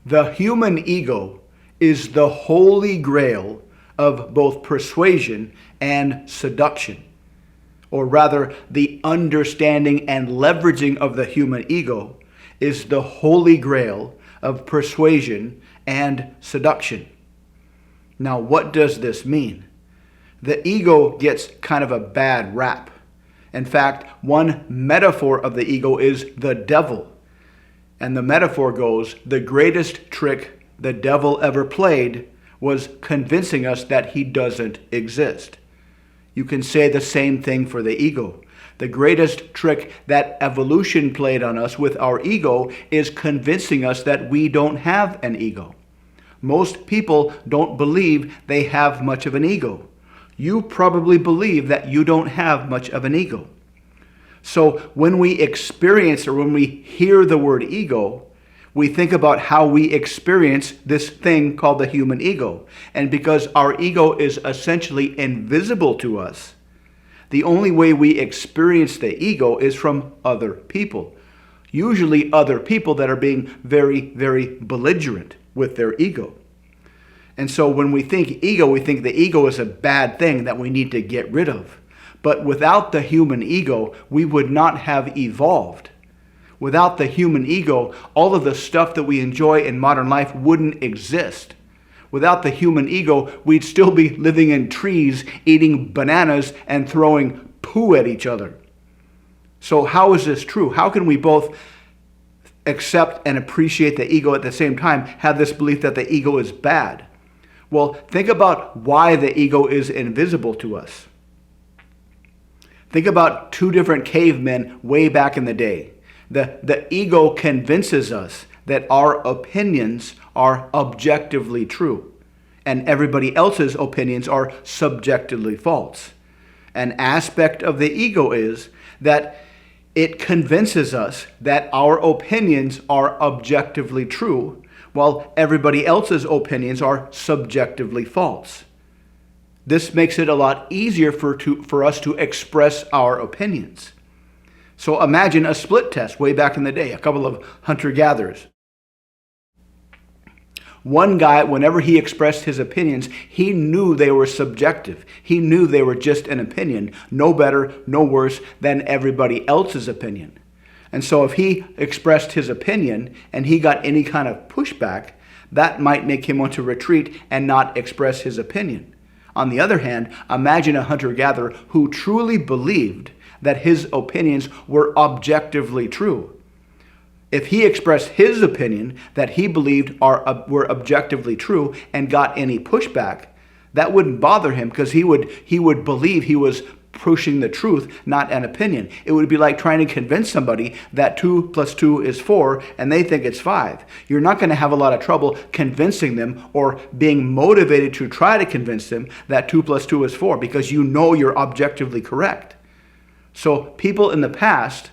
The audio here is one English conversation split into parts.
The human ego is the holy grail of both persuasion and seduction. Or rather, the understanding and leveraging of the human ego is the holy grail of persuasion and seduction. Now, what does this mean? The ego gets kind of a bad rap. In fact, one metaphor of the ego is the devil. And the metaphor goes, the greatest trick the devil ever played was convincing us that he doesn't exist. You can say the same thing for the ego. The greatest trick that evolution played on us with our ego is convincing us that we don't have an ego. Most people don't believe they have much of an ego. You probably believe that you don't have much of an ego. So when we experience or when we hear the word ego, we think about how we experience this thing called the human ego. And because our ego is essentially invisible to us, the only way we experience the ego is from other people. Usually other people that are being very, very belligerent with their ego. And so when we think ego, we think the ego is a bad thing that we need to get rid of. But without the human ego, we would not have evolved. Without the human ego, all of the stuff that we enjoy in modern life wouldn't exist. Without the human ego, we'd still be living in trees, eating bananas, and throwing poo at each other. So how is this true? How can we both accept and appreciate the ego at the same time, have this belief that the ego is bad? Well, think about why the ego is invisible to us. Think about two different cavemen way back in the day. The ego convinces us that our opinions are objectively true, and everybody else's opinions are subjectively false. An aspect of the ego is that it convinces us that our opinions are objectively true, while everybody else's opinions are subjectively false. This makes it a lot easier for us to express our opinions. So imagine a split test way back in the day, a couple of hunter-gatherers. One guy, whenever he expressed his opinions, he knew they were subjective. He knew they were just an opinion, no better, no worse than everybody else's opinion. And so if he expressed his opinion and he got any kind of pushback, that might make him want to retreat and not express his opinion. On the other hand, imagine a hunter-gatherer who truly believed that his opinions were objectively true. If he expressed his opinion that he believed were objectively true and got any pushback, that wouldn't bother him because he would believe he was pushing the truth, not an opinion. It would be like trying to convince somebody that 2 + 2 is 4 and they think it's 5. You're not going to have a lot of trouble convincing them or being motivated to try to convince them that 2 + 2 is 4 because you know you're objectively correct. So people in the past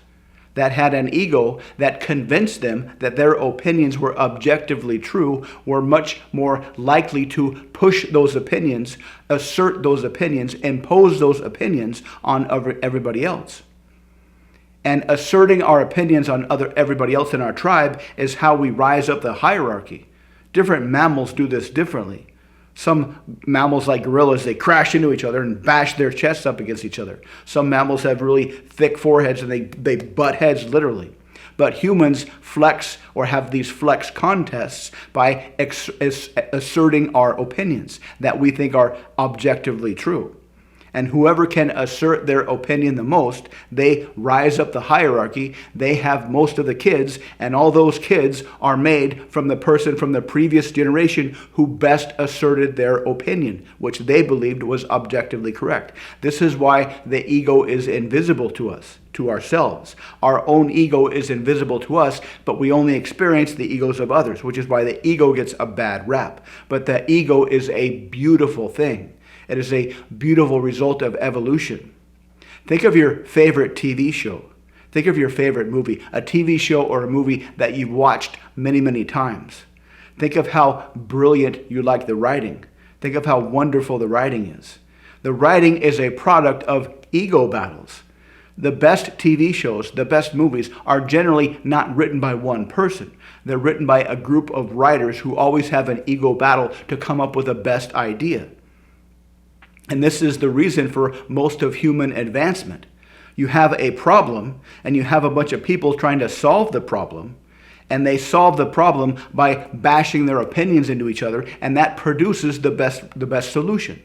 that had an ego that convinced them that their opinions were objectively true were much more likely to push those opinions, assert those opinions, impose those opinions on everybody else. And asserting our opinions on everybody else in our tribe is how we rise up the hierarchy. Different mammals do this differently. Some mammals like gorillas, they crash into each other and bash their chests up against each other. Some mammals have really thick foreheads and they butt heads literally. But humans flex or have these flex contests by asserting our opinions that we think are objectively true. And whoever can assert their opinion the most, they rise up the hierarchy, they have most of the kids, and all those kids are made from the person from the previous generation who best asserted their opinion, which they believed was objectively correct. This is why the ego is invisible to us, to ourselves. Our own ego is invisible to us, but we only experience the egos of others, which is why the ego gets a bad rap. But the ego is a beautiful thing. It is a beautiful result of evolution. Think of your favorite TV show. Think of your favorite movie, a TV show or a movie that you've watched many, many times. Think of how brilliant you like the writing. Think of how wonderful the writing is. The writing is a product of ego battles. The best TV shows, the best movies are generally not written by one person. They're written by a group of writers who always have an ego battle to come up with the best idea. And this is the reason for most of human advancement. You have a problem, and you have a bunch of people trying to solve the problem, and they solve the problem by bashing their opinions into each other, and that produces the best solution.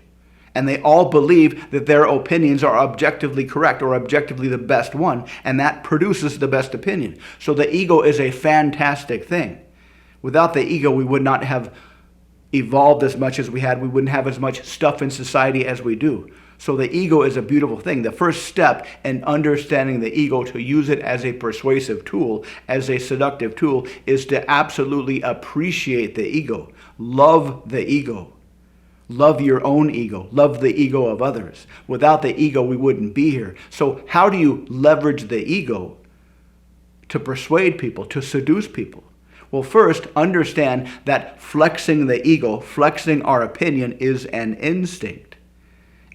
And they all believe that their opinions are objectively correct or objectively the best one, and that produces the best opinion. So the ego is a fantastic thing. Without the ego, we would not have evolved as much as we had. We wouldn't have as much stuff in society as we do. So the ego is a beautiful thing. The first step in understanding the ego, to use it as a persuasive tool, as a seductive tool, is to absolutely appreciate the ego. Love the ego. Love your own ego. Love the ego of others. Without the ego, we wouldn't be here. So how do you leverage the ego to persuade people, to seduce people? Well, first, understand that flexing the ego, flexing our opinion, is an instinct.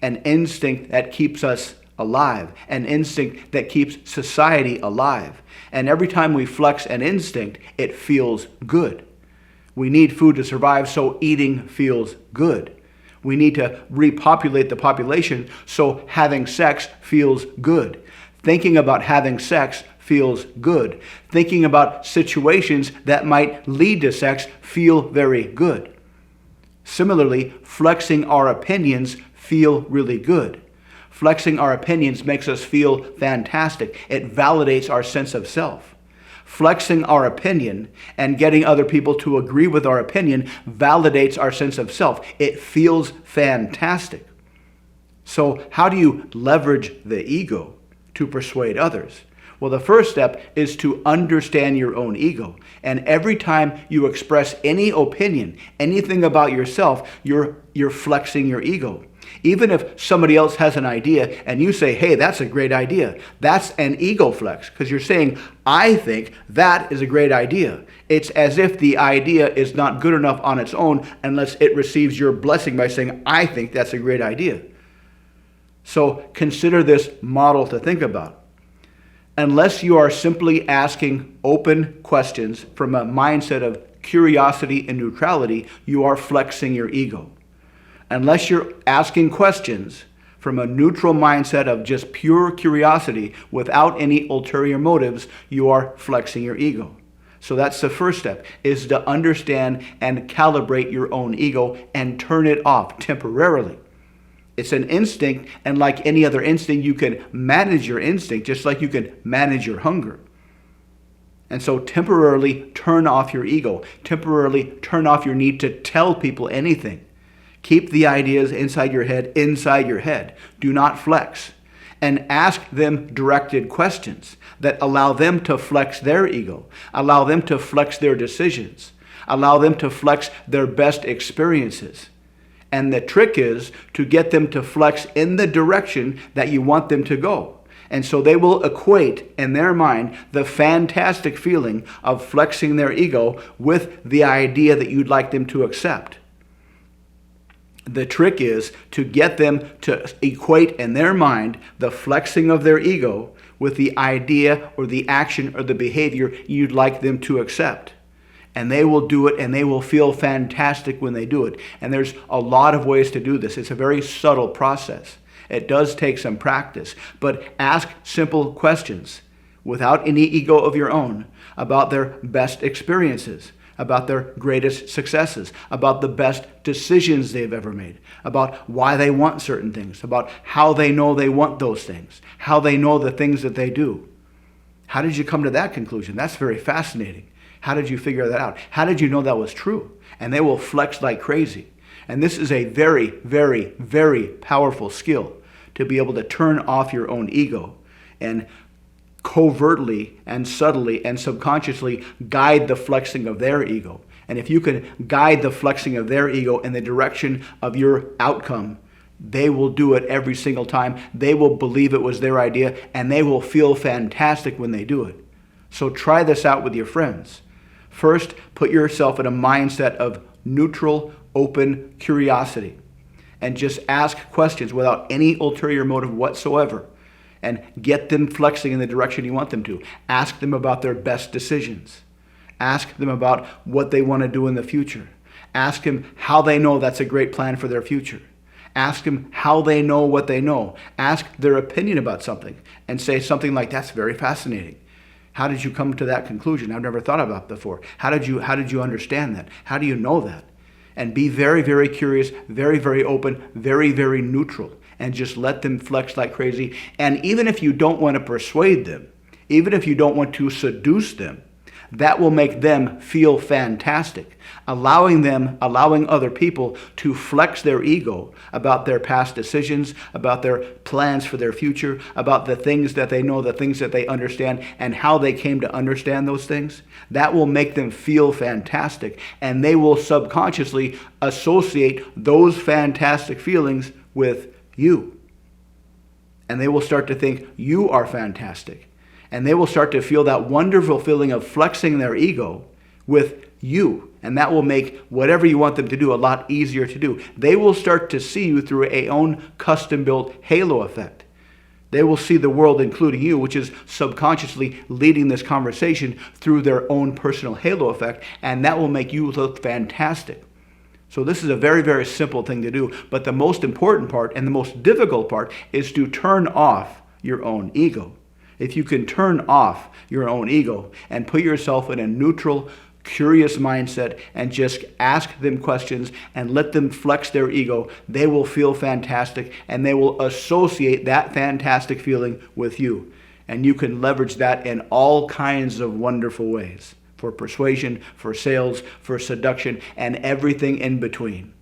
An instinct that keeps us alive. An instinct that keeps society alive. And every time we flex an instinct, it feels good. We need food to survive, so eating feels good. We need to repopulate the population, so having sex feels good. Thinking about having sex feels good. Thinking about situations that might lead to sex feel very good. Similarly, flexing our opinions feel really good. Flexing our opinions makes us feel fantastic. It validates our sense of self. Flexing our opinion and getting other people to agree with our opinion validates our sense of self. It feels fantastic. So how do you leverage the ego to persuade others? Well, the first step is to understand your own ego. And every time you express any opinion, anything about yourself, you're flexing your ego. Even if somebody else has an idea and you say, hey, that's a great idea, that's an ego flex, because you're saying, I think that is a great idea. It's as if the idea is not good enough on its own unless it receives your blessing by saying, I think that's a great idea. So consider this model to think about. Unless you are simply asking open questions from a mindset of curiosity and neutrality, you are flexing your ego. Unless you're asking questions from a neutral mindset of just pure curiosity without any ulterior motives, you are flexing your ego. So that's the first step, is to understand and calibrate your own ego and turn it off temporarily. It's an instinct, and like any other instinct, you can manage your instinct just like you can manage your hunger. And so temporarily turn off your ego. Temporarily turn off your need to tell people anything. Keep the ideas inside your head. Do not flex. And ask them directed questions that allow them to flex their ego. Allow them to flex their decisions. Allow them to flex their best experiences. And the trick is to get them to flex in the direction that you want them to go. And so they will equate in their mind the fantastic feeling of flexing their ego with the idea that you'd like them to accept. The trick is to get them to equate in their mind the flexing of their ego with the idea or the action or the behavior you'd like them to accept. And they will do it, and they will feel fantastic when they do it. And there's a lot of ways to do this. It's a very subtle process. It does take some practice. But ask simple questions without any ego of your own about their best experiences, about their greatest successes, about the best decisions they've ever made, about why they want certain things, about how they know they want those things, how they know the things that they do. How did you come to that conclusion? That's very fascinating. How did you figure that out? How did you know that was true? And they will flex like crazy. And this is a very, very, very powerful skill, to be able to turn off your own ego and covertly and subtly and subconsciously guide the flexing of their ego. And if you can guide the flexing of their ego in the direction of your outcome, they will do it every single time. They will believe it was their idea, and they will feel fantastic when they do it. So try this out with your friends. First, put yourself in a mindset of neutral, open curiosity, and just ask questions without any ulterior motive whatsoever. and get them flexing in the direction you want them to. Ask them about their best decisions. Ask them about what they want to do in the future. Ask them how they know that's a great plan for their future. Ask them how they know what they know. Ask their opinion about something and say something like, that's very fascinating. How did you come to that conclusion? I've never thought about it before. How did you understand that? How do you know that? And be very, very curious, very, very open, very, very neutral, and just let them flex like crazy. And even if you don't want to persuade them, even if you don't want to seduce them, that will make them feel fantastic. Allowing other people to flex their ego about their past decisions, about their plans for their future, about the things that they know, the things that they understand, and how they came to understand those things, that will make them feel fantastic. And they will subconsciously associate those fantastic feelings with you. And they will start to think you are fantastic. And they will start to feel that wonderful feeling of flexing their ego with you. And that will make whatever you want them to do a lot easier to do. They will start to see you through a own custom-built halo effect. They will see the world, including you, which is subconsciously leading this conversation through their own personal halo effect. And that will make you look fantastic. So this is a very, very simple thing to do. But the most important part and the most difficult part is to turn off your own ego. If you can turn off your own ego and put yourself in a neutral, curious mindset and just ask them questions and let them flex their ego, they will feel fantastic and they will associate that fantastic feeling with you. And you can leverage that in all kinds of wonderful ways, for persuasion, for sales, for seduction, and everything in between.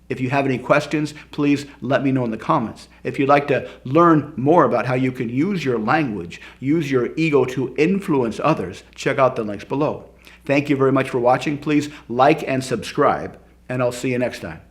If you have any questions, please let me know in the comments. If you'd like to learn more about how you can use your language, use your ego to influence others, check out the links below. Thank you very much for watching. Please like and subscribe, and I'll see you next time.